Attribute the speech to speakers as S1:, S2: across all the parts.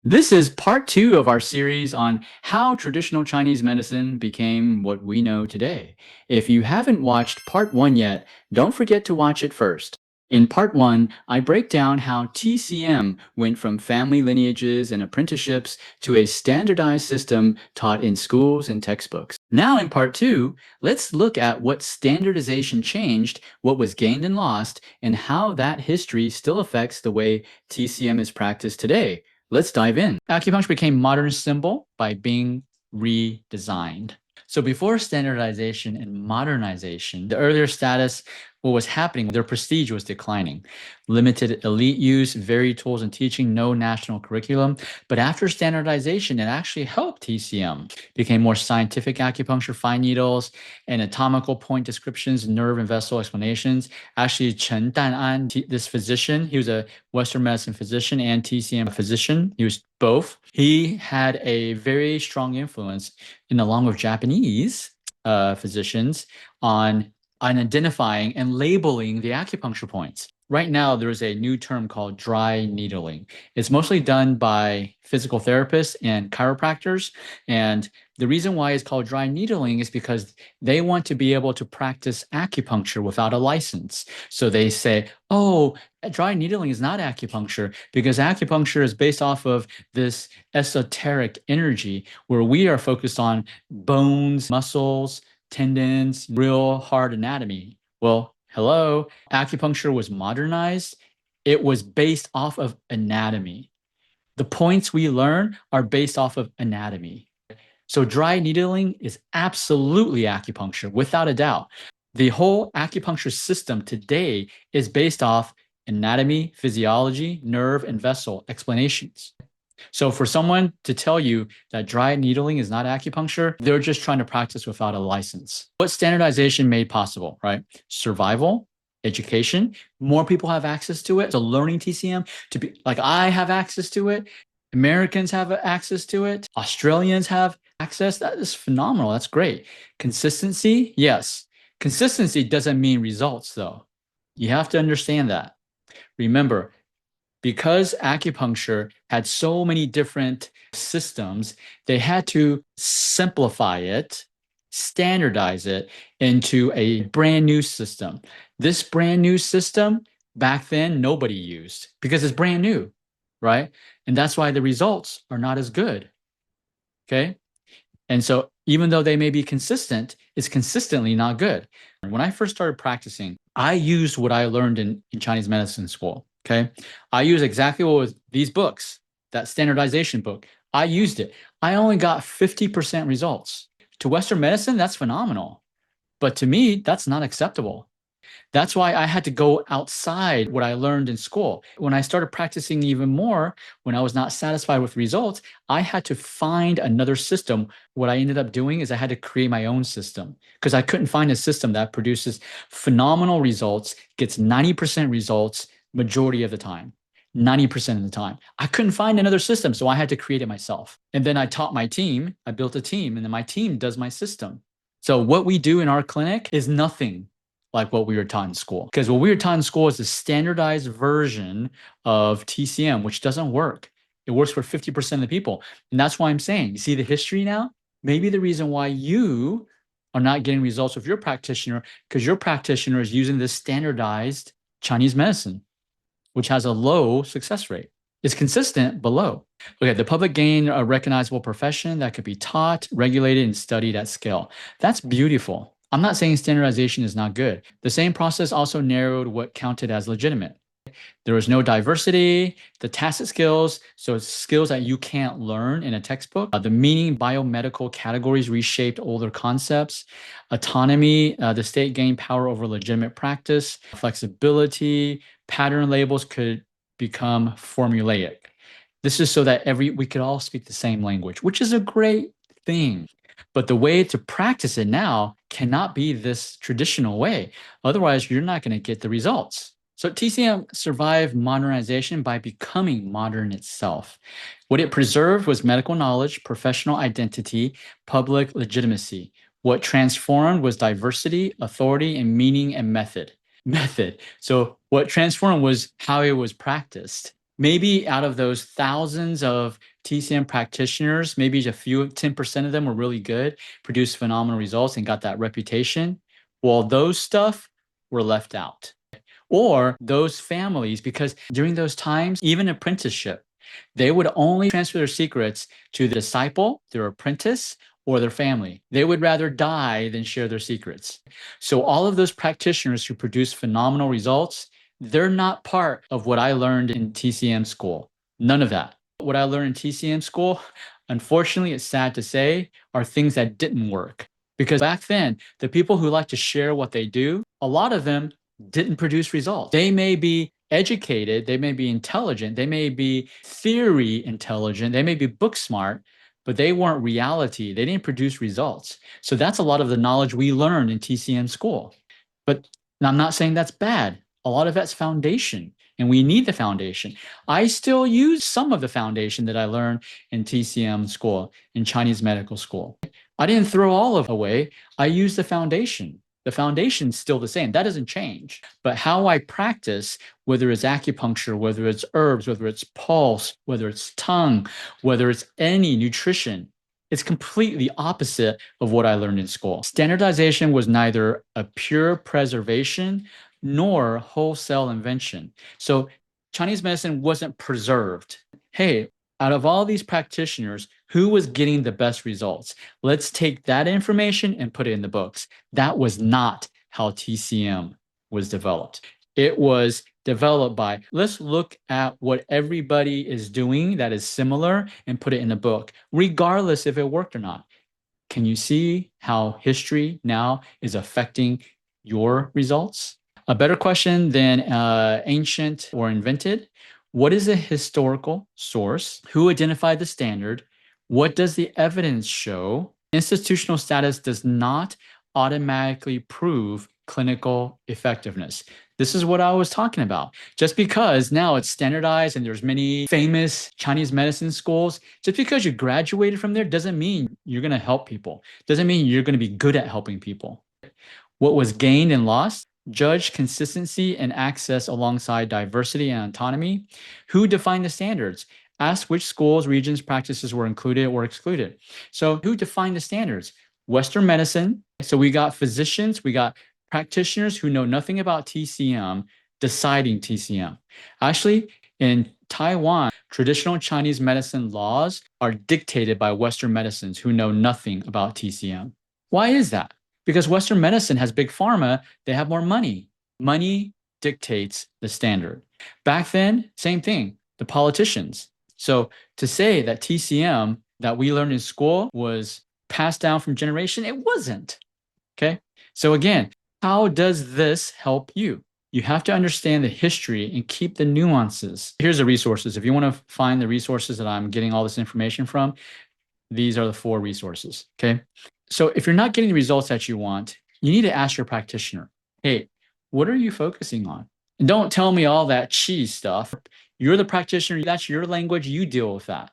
S1: This is part two of our series on how traditional Chinese medicine became what we know today. If you haven't watched part one yet, don't forget to watch it first. In part one, I break down how TCM went from family lineages and apprenticeships to a standardized system taught in schools and textbooks. Now, in part two, let's look at what standardization changed, what was gained and lost, and how that history still affects the way TCM is practiced today. Let's dive in. Acupuncture became modern symbol by being redesigned. So before standardization and modernization, the earlier status, what was happening, their prestige was declining. Limited elite use, varied tools and teaching, no national curriculum. But after standardization, it actually helped TCM. Became more scientific acupuncture, fine needles, anatomical point descriptions, nerve and vessel explanations. Actually, Chen Dan'an, this physician, he was a Western medicine physician and TCM physician. He was both. He had a very strong influence along with Japanese physicians on identifying and labeling the acupuncture points. Right now, there's a new term called dry needling. It's mostly done by physical therapists and chiropractors. And the reason why it's called dry needling is because they want to be able to practice acupuncture without a license. So they say, oh, dry needling is not acupuncture because acupuncture is based off of this esoteric energy where we are focused on bones, muscles, tendons, real hard anatomy. Well, hello, acupuncture was modernized. It was based off of anatomy. The points we learn are based off of anatomy. So dry needling is absolutely acupuncture, without a doubt. The whole acupuncture system today is based off anatomy, physiology, nerve, and vessel explanations. So for someone to tell you that dry needling is not acupuncture, they're just trying to practice without a license. What standardization made possible, right? Survival, education, more people have access to it. So learning TCM to be like I have access to it. Americans have access to it. Australians have access. That is phenomenal. That's great. Consistency, yes. Consistency doesn't mean results, though. You have to understand that. Remember, because acupuncture had so many different systems, they had to simplify it, standardize it into a brand new system. This brand new system back then nobody used because it's brand new, right? And that's why the results are not as good. Okay. And so even though they may be consistent, it's consistently not good. When I first started practicing, I used what I learned in Chinese medicine school. Okay. I used exactly what was these books, that standardization book. I used it. I only got 50% results. To Western medicine, that's phenomenal. But to me, that's not acceptable. That's why I had to go outside what I learned in school. When I started practicing even more, when I was not satisfied with results, I had to find another system. What I ended up doing is I had to create my own system because I couldn't find a system that produces phenomenal results, gets 90% results majority of the time. 90% of the time. I couldn't find another system, so I had to create it myself. And then I taught my team, I built a team, and then my team does my system. So what we do in our clinic is nothing like what we were taught in school. Because what we were taught in school is a standardized version of TCM, which doesn't work. It works for 50% of the people. And that's why I'm saying, you see the history now? Maybe the reason why you are not getting results with your practitioner, because your practitioner is using this standardized Chinese medicine, which has a low success rate. It's consistent, but low. Okay, the public gain a recognizable profession that could be taught, regulated, and studied at scale. That's beautiful. I'm not saying standardization is not good. The same process also narrowed what counted as legitimate. There was no diversity, the tacit skills, so it's skills that you can't learn in a textbook. The meaning biomedical categories reshaped older concepts. Autonomy, the state gained power over legitimate practice. Flexibility, pattern labels could become formulaic. This is so that we could all speak the same language, which is a great thing. But the way to practice it now cannot be this traditional way. Otherwise, you're not going to get the results. So TCM survived modernization by becoming modern itself. What it preserved was medical knowledge, professional identity, public legitimacy. What transformed was diversity, authority, and meaning and method. So what transformed was how it was practiced. Maybe out of those thousands of TCM practitioners, maybe a few, 10% of them were really good, produced phenomenal results and got that reputation. Well, those stuff were left out. Or those families, because during those times, even apprenticeship, they would only transfer their secrets to the disciple, their apprentice, or their family. They would rather die than share their secrets. So all of those practitioners who produce phenomenal results, they're not part of what I learned in TCM school. None of that. What I learned in TCM school, unfortunately, it's sad to say, are things that didn't work. Because back then, the people who like to share what they do, a lot of them didn't produce results. They may be educated, they may be intelligent, they may be theory intelligent, they may be book smart, but they weren't reality. They didn't produce results. So that's a lot of the knowledge we learned in TCM school. But I'm not saying that's bad. A lot of that's foundation, and we need the foundation. I still use some of the foundation that I learned in TCM school, in Chinese medical school. I didn't throw all of it away. I used the foundation. The foundation's still the same. That doesn't change. But how I practice, whether it's acupuncture, whether it's herbs, whether it's pulse, whether it's tongue, whether it's any nutrition, it's completely opposite of what I learned in school. Standardization was neither a pure preservation nor wholesale invention. So Chinese medicine wasn't preserved. Hey, out of all these practitioners, who was getting the best results? Let's take that information and put it in the books. That was not how TCM was developed. It was developed by, let's look at what everybody is doing that is similar and put it in the book, regardless if it worked or not. Can you see how history now is affecting your results? A better question than ancient or invented. What is a historical source? Who identified the standard? What does the evidence show? Institutional status does not automatically prove clinical effectiveness. This is what I was talking about. Just because now it's standardized and there's many famous Chinese medicine schools, just because you graduated from there doesn't mean you're going to help people. Doesn't mean you're going to be good at helping people. What was gained and lost? Judge consistency and access alongside diversity and autonomy. Who defined the standards? Ask which schools, regions, practices were included or excluded. So who defined the standards? Western medicine. So we got physicians, we got practitioners who know nothing about TCM deciding TCM. Actually, in Taiwan, traditional Chinese medicine laws are dictated by Western medicines who know nothing about TCM. Why is that? Because Western medicine has big pharma, they have more money. Money dictates the standard. Back then, same thing, the politicians. So to say that TCM that we learned in school was passed down from generation, it wasn't. Okay. So again, how does this help you? You have to understand the history and keep the nuances. Here's the resources. If you want to find the resources that I'm getting all this information from, these are the 4 resources. Okay. So if you're not getting the results that you want, you need to ask your practitioner, hey, what are you focusing on? And don't tell me all that cheese stuff. You're the practitioner. That's your language. You deal with that.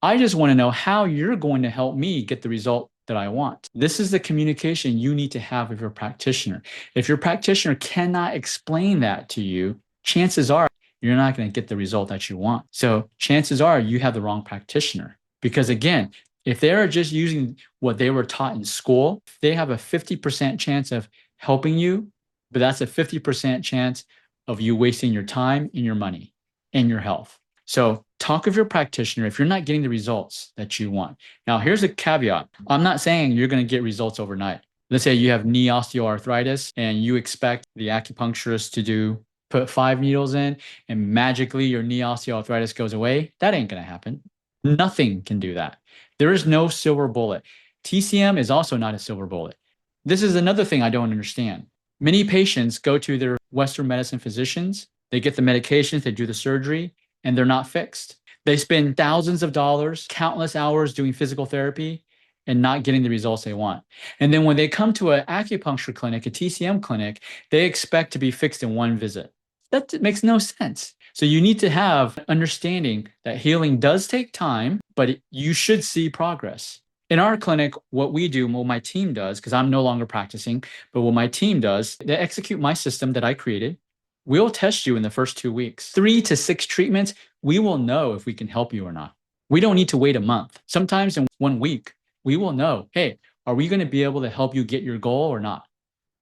S1: I just want to know how you're going to help me get the result that I want. This is the communication you need to have with your practitioner. If your practitioner cannot explain that to you, chances are you're not going to get the result that you want. So chances are you have the wrong practitioner. Because again, if they're just using what they were taught in school, they have a 50% chance of helping you, but that's a 50% chance of you wasting your time and your money and your health. So talk with your practitioner if you're not getting the results that you want. Now, here's a caveat. I'm not saying you're going to get results overnight. Let's say you have knee osteoarthritis and you expect the acupuncturist to put 5 needles in and magically your knee osteoarthritis goes away. That ain't going to happen. Nothing can do that. There is no silver bullet. TCM is also not a silver bullet. This is another thing I don't understand. Many patients go to their Western medicine physicians, they get the medications, they do the surgery, and they're not fixed. They spend thousands of dollars, countless hours doing physical therapy and not getting the results they want. And then when they come to an acupuncture clinic, a TCM clinic, they expect to be fixed in 1 visit. That makes no sense. So you need to have understanding that healing does take time, but you should see progress. In our clinic, what we do, what my team does, because I'm no longer practicing, but what my team does, they execute my system that I created. We'll test you in the first 2 weeks. 3 to 6 treatments, we will know if we can help you or not. We don't need to wait a month. Sometimes in 1 week, we will know, hey, are we going to be able to help you get your goal or not?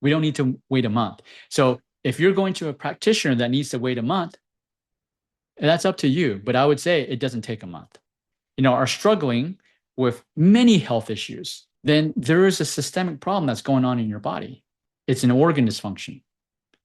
S1: We don't need to wait a month. So if you're going to a practitioner that needs to wait a month, that's up to you. But I would say it doesn't take a month. Are struggling with many health issues, then there is a systemic problem that's going on in your body. It's an organ dysfunction.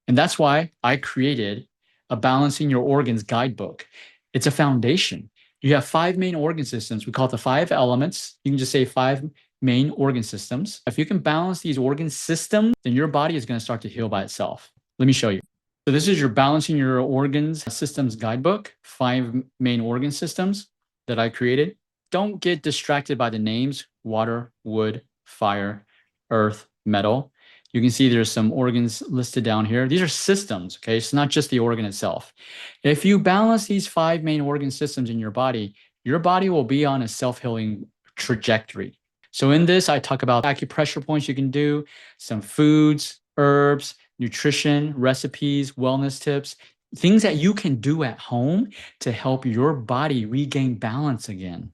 S1: And that's why I created a Balancing Your Organs guidebook. It's a foundation. You have 5 main organ systems. We call it the 5 elements. You can just say 5 main organ systems. If you can balance these organ systems, then your body is going to start to heal by itself. Let me show you. So this is your Balancing Your Organs Systems Guidebook, 5 main organ systems that I created. Don't get distracted by the names: water, wood, fire, earth, metal. You can see there's some organs listed down here. These are systems, okay? It's not just the organ itself. If you balance these 5 main organ systems in your body will be on a self-healing trajectory. So in this, I talk about acupressure points you can do, some foods, herbs, nutrition, recipes, wellness tips, things that you can do at home to help your body regain balance again.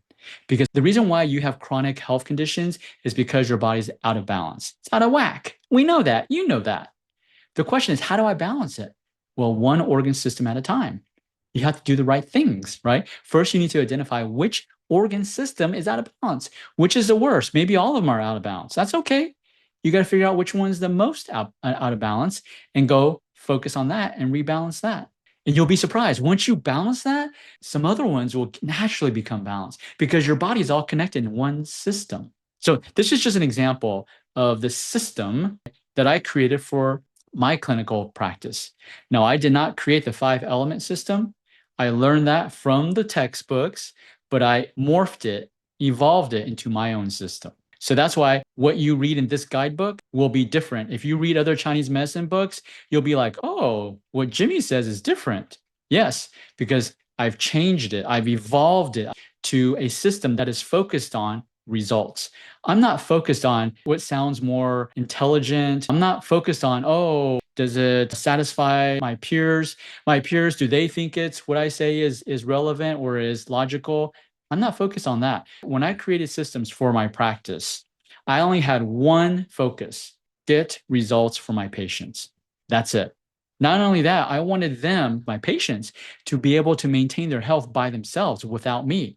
S1: Because the reason why you have chronic health conditions is because your body's out of balance. It's out of whack. We know that. You know that. The question is, how do I balance it? Well, one organ system at a time. You have to do the right things, right? First, you need to identify which organ system is out of balance, which is the worst. Maybe all of them are out of balance. That's okay. You got to figure out which one's the most out of balance and go focus on that and rebalance that. And you'll be surprised. Once you balance that, some other ones will naturally become balanced because your body is all connected in one system. So this is just an example of the system that I created for my clinical practice. Now, I did not create the 5-element system. I learned that from the textbooks, but I morphed it, evolved it into my own system. So that's why what you read in this guidebook will be different. If you read other Chinese medicine books, you'll be like, oh, what Jimmy says is different. Yes, because I've changed it. I've evolved it to a system that is focused on results. I'm not focused on what sounds more intelligent. I'm not focused on, oh, does it satisfy my peers? My peers, do they think it's what I say is relevant or is logical? I'm not focused on that. When I created systems for my practice, I only had one focus: get results for my patients. That's it. Not only that, I wanted them, my patients, to be able to maintain their health by themselves without me.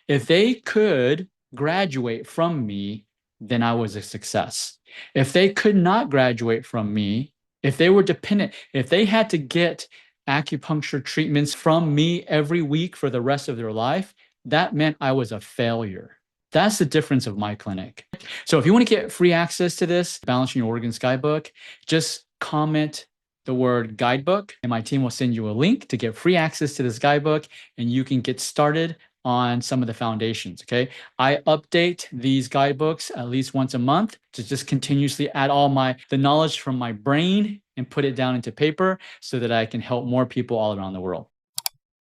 S1: If they could graduate from me, then I was a success. If they could not graduate from me, if they were dependent, if they had to get acupuncture treatments from me every week for the rest of their life, that meant I was a failure. That's the difference of my clinic. So if you want to get free access to this Balancing Your Organs guidebook, just comment the word guidebook and my team will send you a link to get free access to this guidebook and you can get started on some of the foundations, okay? I update these guidebooks at least once a month to just continuously add all the knowledge from my brain and put it down into paper so that I can help more people all around the world.